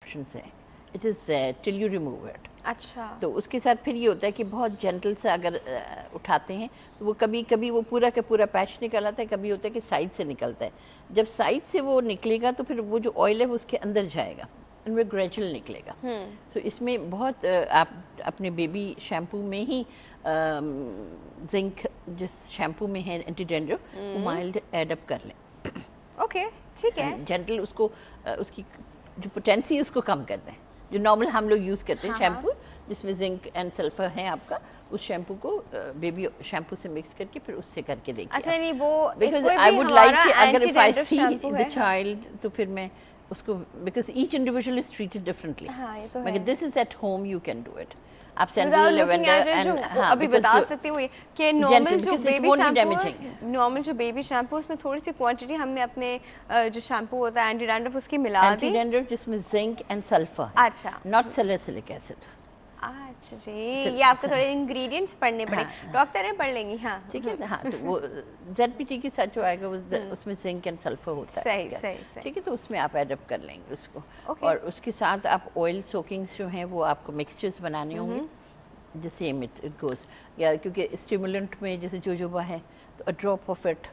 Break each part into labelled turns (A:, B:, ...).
A: Options हैं, it is there till you remove it.
B: अच्छा,
A: तो उसके साथ फिर ये होता है कि बहुत जेंटल से अगर उठाते हैं तो वो कभी कभी वो पूरा का पूरा पैच निकल आता है, कभी होता है कि साइड से निकलता है। जब साइड से वो निकलेगा तो फिर वो जो ऑयल है वो उसके अंदर जाएगा, इनमें ग्रेजुअल निकलेगा। तो इसमें बहुत आप अपने बेबी शैम्पू में ही जिंक जिस शैम्पू में है एंटी डैंड्रफ वो माइल्ड एडअप कर लें।
B: ओके, ठीक है।
A: जेंटल उसको उसकी जो पोटेंसी है उसको कम करते हैं। जो नॉर्मल हम लोग यूज़ करते हैं शैम्पू जिसमें जिंक एंड सल्फर है आपका, उस शैम्पू को बेबी शैम्पू से मिक्स करके फिर उससे करके देखिए।
B: अच्छा, नहीं वो
A: बिकॉज
B: कोई
A: आई
B: भी
A: वुड लाइक
B: हमारा
A: अगर if I see
B: shampoo
A: the
B: है।
A: चाइल्ड तो फिर मैं उसको, because each individual is treated differently.
B: हाँ, ये तो
A: मगर
B: है।
A: This is at home you can do it. आप
B: Without
A: sandal
B: looking
A: lavender
B: at it,
A: and
B: जो अभी बता सकती हूँ कि नॉर्मल जो बेबी शैम्पू, नॉर्मल जो बेबी शैम्पू उसमें थोड़ी सी क्वांटिटी हमने अपने जो शैम्पू होता है एंटी डैंड्रफ उसकी मिला दी।
A: एंटी डैंड्रफ जिसमें जिंक एंड सल्फर,
B: अच्छा,
A: नॉट सैलिसिलिक एसिड।
B: अच्छा जी, ये आपको थोड़े इंग्रेडिएंट्स पढ़ने पड़े। डॉक्टर है, पढ़ लेंगी। हाँ,
A: ठीक है। हाँ, तो वो ZPT के साथ जो आएगा वो उसमें जिंक एंड सल्फर होता है।
B: सही सही।
A: ठीक है, तो उसमें आप एडअप कर लेंगे उसको।
B: Okay.
A: और उसके साथ आप ऑयल सोकिंग्स जो हैं वो आपको मिक्सचर्स बनाने होंगे, जैसे इट गोज, या क्योंकि स्टिमुलेंट में जैसे जोजोबा है तो अ ड्रॉप ऑफ इट,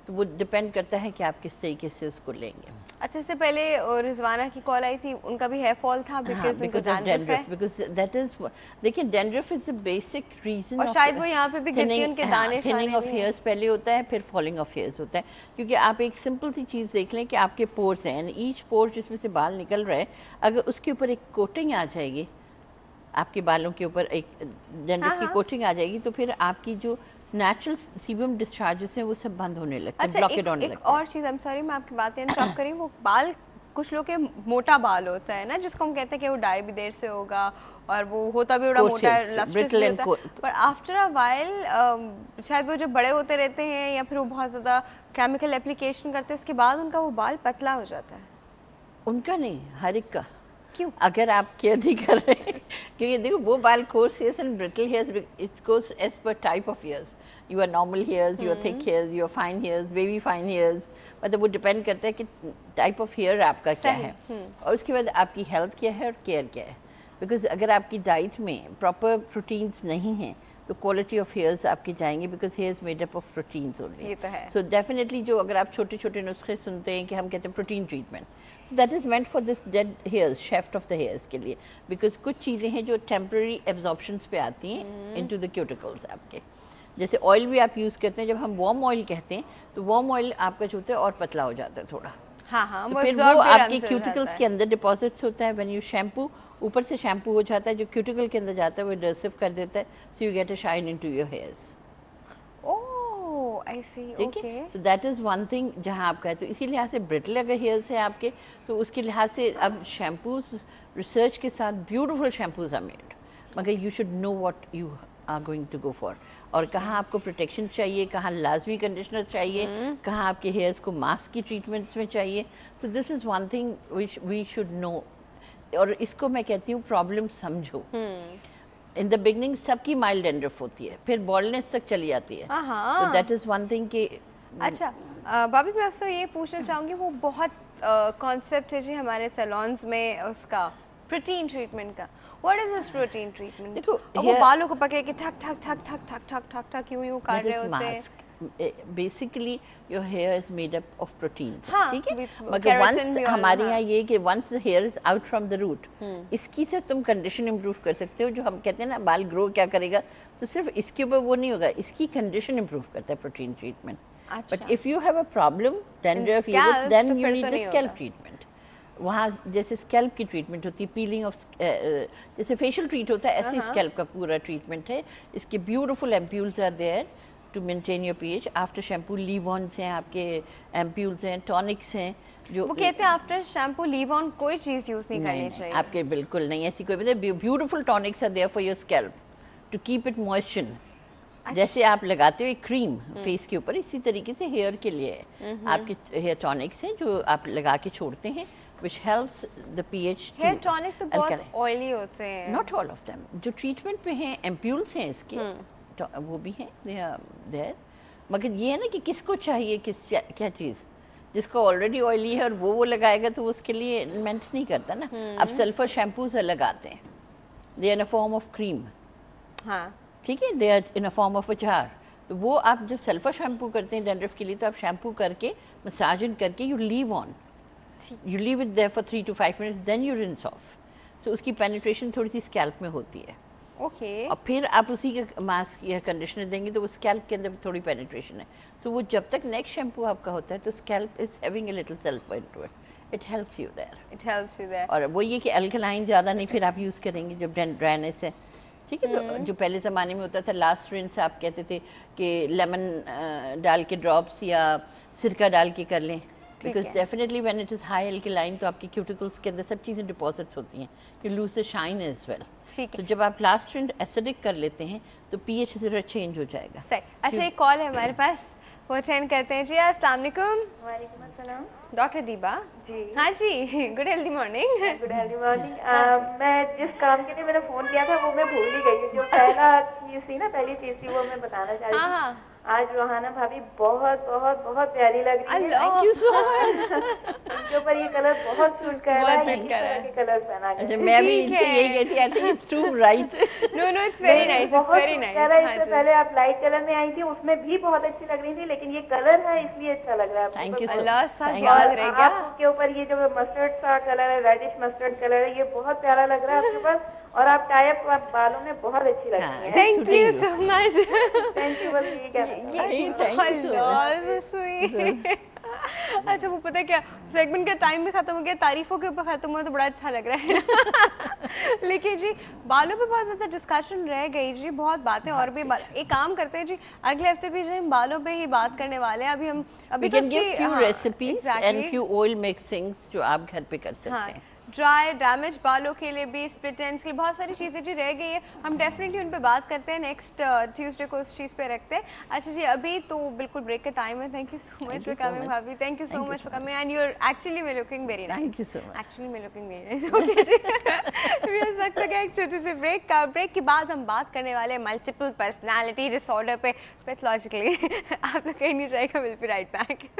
A: तो वो डिपेंड करता है कि आप किस तरीके से उसको लेंगे।
B: अच्छा, इससे पहले रिजवाना की कॉल आई थी, उनका भी हेयर फॉल था बिकॉज़ उनको डैंड्रफ है।
A: बिकॉज दैट इज, देखिए dandruff is the basic reason,
B: और शायद वो यहाँ पे भी गिरती है, उनके दाने
A: थिनिंग ऑफ हेयर्स पहले होता है, फिर फॉलिंग ऑफ हेयर्स होता है। क्योंकि आप एक सिंपल सी चीज़ देख लें कि आपके पोर्स हैं, ईच पोर जिसमें से बाल निकल रहा है, अगर उसके ऊपर एक कोटिंग आ जाएगी, आपके बालों के ऊपर एक डैंड्रफ की कोटिंग आ जाएगी, तो फिर आपकी जो नेचुरल सीबम डिस्चार्जेस हैं वो सब बंद होने लगते हैं, ब्लॉकेड होने लगते हैं।
B: और चीज़, आई एम सॉरी मैं आपकी बातें इंटरप्ट करी, वो बाल कुछ लोग के मोटा बाल होता है ना, जिसको हम कहते हैं कि वो डाई भी देर से होगा और वो होता भी बड़ा मोटा है, लस्ट्रस भी होता है, पर आफ्टर अ वाइल शायद वो जो बड़े होते रहते हैं या फिर वो बहुत ज़्यादा केमिकल एप्लीकेशन करते हैं, उसके बाद उनका वो बाल पतला हो जाता है।
A: उनका नहीं, हर एक का।
B: क्यों?
A: अगर आप केयर नहीं कर रहे क्योंकि देखो वो बाल coarse hairs and brittle hairs, it goes as per type of hairs. You are normal hairs, you are thick hairs, you are fine hairs, baby fine hairs, मतलब वो डिपेंड करता है कि टाइप ऑफ हेयर आपका क्या है और उसके बाद आपकी हेल्थ क्या है और केयर क्या है। बिकॉज अगर आपकी डाइट में प्रॉपर प्रोटीन्स नहीं हैं तो क्वालिटी ऑफ हेयर्स आपके जाएंगे, because hairs made up of proteins only.
B: ये तो है।
A: सो डेफिनेटली जो अगर आप छोटे छोटे नुस्खे सुनते हैं कि हम कहते हैं protein treatment, that is meant for this dead hairs, shaft of the hairs के लिए, बिकॉज कुछ चीज़ें हैं जो टेम्पररी एब्जॉर्प्शंस पे आती हैं इनटू द क्यूटिकल्स आपके। जैसे ऑयल भी आप यूज़ करते हैं, जब हम वार्म ऑयल कहते हैं तो वार्म ऑयल आपका जो होता है और पतला हो जाता है थोड़ा।
B: हाँ,
A: तो फिर वो आपके क्यूटिकल्स के अंदर डिपॉजिट्स होता है। व्हेन यू शैम्पू, ऊपर से शैम्पू हो जाता है, जो क्यूटिकल के अंदर जाता है वो एडहेसिव कर देता है, so you get a shine into your hairs.
B: Oh, I see, okay.
A: So that is one thing जहाँ आपका है। तो इसी लिहाज से ब्रिटल अगर हेयर्स हैं आपके तो उसके लिहाज से अब शैम्पूज रिसर्च के साथ ब्यूटिफुल शैम्पूज आर मेड, मगर you should know what you are going to go for, और कहाँ आपको प्रोटेक्शन चाहिए, कहाँ लाजमी कंडीशनर चाहिए, कहाँ आपके हेयर्स को मास्क की ट्रीटमेंट्स में चाहिए। So this is one thing which we should know, और इसको मैं कहती हूँ प्रॉब्लम समझो। इन द बिगनिंग सबकी माइल्ड डैंड्रफ होती है, फिर बॉल्डनेस तक चली जाती है। तो दैट इज़ वन थिंग कि
B: अच्छा भाभी, मैं आपसे ये पूछना चाहूँगी, वो बहुत कॉन्सेप्ट है जी हमारे सैलून्स में उसका प्रोटीन ट्रीटमेंट का। What is this protein treatment?
A: देखो
B: वो बालों को पकड़ के ठक ठक ठक ठक ठक ठक ठक ठक यूं काट रहे होते हैं।
A: Basically your hair is made up of protein,
B: हाँ,
A: ठीक है, मगर वंस हमारे यहाँ ये कि once hair is out from the root, इसकी से तुम कंडीशन इम्प्रूव कर सकते हो। जो हम कहते हैं ना बाल ग्रो क्या करेगा, तो सिर्फ इसके ऊपर वो नहीं होगा, इसकी कंडीशन इम्प्रूव करता है protein treatment. But if you have a problem dandruff, then you need the scalp treatment. वहाँ जैसे स्कैल्प की ट्रीटमेंट होती है, पीलिंग ऑफ, जैसे फेशियल ट्रीट होता है ऐसे स्कैल्प का पूरा ट्रीटमेंट है। इसके beautiful ampoules are there to maintain your PH. After shampoo leave ons हैं आपके, एम्प्यूल्स हैं, टॉनिक्स हैं। जो
B: वो कहते हैं आफ्टर शैम्पू लीव ऑन कोई चीज़ यूज़ नहीं करनी चाहिए।
A: आपके बिल्कुल नहीं, ऐसी कोई मतलब beautiful tonics are there for your scalp to keep it moisture. जैसे आप लगाते हो एक क्रीम फेस के ऊपर, इसी तरीके से हेयर के लिए आपके हेयर टॉनिक्स हैं जो आप लगा के छोड़ते हैं, which helps the pH to
B: hair tonic तो बहुत ऑयली होते हैं।
A: Not all of them. जो ट्रीटमेंट में हैं एम्प्यूल्स हैं इसके, तो वो भी हैं, they are there। मगर ये है ना कि किसको चाहिए क्या चीज़। जिसका ऑलरेडी ऑयली है और वो लगाएगा तो उसके लिए मेंट नहीं करता ना। अब सल्फर शैम्पू से लगाते हैं, they are in a form of cream,
B: हाँ
A: ठीक है, they are in a form of achar. तो वो आप जब सल्फर शैम्पू करते हैं डैंड्रफ के लिए, तो आप शैम्पू करके मसाज इन करके you leave on, you leave it there for 3 to 5 minutes, then you rinse off. So उसकी पेनिट्रेशन थोड़ी सी स्कैल्प में होती है।
B: ओके
A: और फिर आप उसी के मास्क या कंडीशनर देंगे तो वो स्कैल्प के अंदर थोड़ी पेनिट्रेशन है। सो वो जब तक नेक्स्ट शैम्पू आपका होता है तो scalp is having a little sulphur into it, it helps you there.
B: It helps you there.
A: और वो ये कि अल्कलाइन ज़्यादा नहीं फिर आप यूज़ करेंगे जब ड्राइनेस है, ठीक है। तो जो पहले ज़माने में होता था लास्ट रिंस आप कहते थे कि लेमन डाल के ड्रॉप्स या सिरका डाल के कर लें, because definitely when it is high alkaline तो आपकी क्यूटिकल्स के अंदर सब चीज़ें डिपॉजिट्स होती हैं, you lose the shine as well.
B: ठीक है,
A: तो जब आप लास्ट रिंस एसिडिक कर लेते हैं तो पीएच ज़रा चेंज हो जाएगा।
B: सही। अच्छा एक कॉल है हमारे पास, वो अटेंड करते हैं जी। अस्सलाम वालेकुम।
C: वालेकुम अस्सलाम।
B: डॉक्टर दीबा
C: जी
B: हाँ जी, good healthy morning.
C: Good healthy morning. मैं जिस काम के लिए मैंने फोन किया था वो मैं भूल ही गई हूँ। जो पहला चीज थी ना, पहली चीज थी वो मैं बताना चाह रही
B: हाँ
C: थी।
B: हाँ
C: आज रोहाना भाभी बहुत बहुत बहुत प्यारी लग रही है।
B: Thank you so much.
C: इनके ऊपर ये कलर बहुत सूट कर रहा है, इस तरह के कलर पहना
A: अच्छा
C: कर।
A: मैं भी
B: ठीक
A: इनसे
B: है।
A: यही कहती I think it's too right.
B: No no it's very nice, it's very nice.
C: इससे पहले आप लाइट कलर में आई थी, उसमें भी बहुत अच्छी लग रही थी, लेकिन ये कलर है इसलिए अच्छा लग रहा है।
A: Thank you so
B: अल्लाह सा
A: Thank
B: याद
C: और
B: रहेगा।
C: आपके ऊपर ये जो मस्टर्ड सा कलर है, रेडिश मस्टर्ड कलर है, ये बहुत प्यारा लग रहा है आपके ऊपर। और आप टाइप बालों में बहुत अच्छी लग रही है।
B: Thank you so much.
C: Thank you, बस यही कहना था।
A: Thank you so much.
B: Sweet. अच्छा वो पता है क्या, सेगमेंट का टाइम भी खत्म हो गया, तारीफों के ऊपर खत्म हुआ तो बड़ा अच्छा लग रहा है। लेकिन जी बालों पे बहुत ज्यादा डिस्कशन रह गई जी, बहुत बातें और भी एक काम करते हैं जी, अगले हफ्ते भी जो हम बालों पे ही बात करने वाले हैं। अभी हम अभी
A: We can give few recipes and few oil mixings जो आप घर पे कर सकते हैं।
B: ड्राई डैमेज बालों के लिए भी, स्प्लिट एंड्स के लिए बहुत सारी चीज़ें जी रह गई है, हम डेफिनेटली उन पे बात करते हैं। नेक्स्ट ट्यूसडे को उस चीज़ पे रखते हैं। अच्छा जी अभी तो बिल्कुल ब्रेक का टाइम है। Thank you so much for coming भाभी, thank you so much for coming and you are actually may looking very nice.
A: Thank you so much.
B: Actually may looking very nice. Okay जी viewers वक्त हो गया एक छोटे से break का। Break के बाद हम बात करने वाले हैं मल्टीपल पर्सनालिटी डिसऑर्डर पे पैथोलॉजिकली। आप लोग कहीं नहीं जाएगा, विल बी राइट बैक।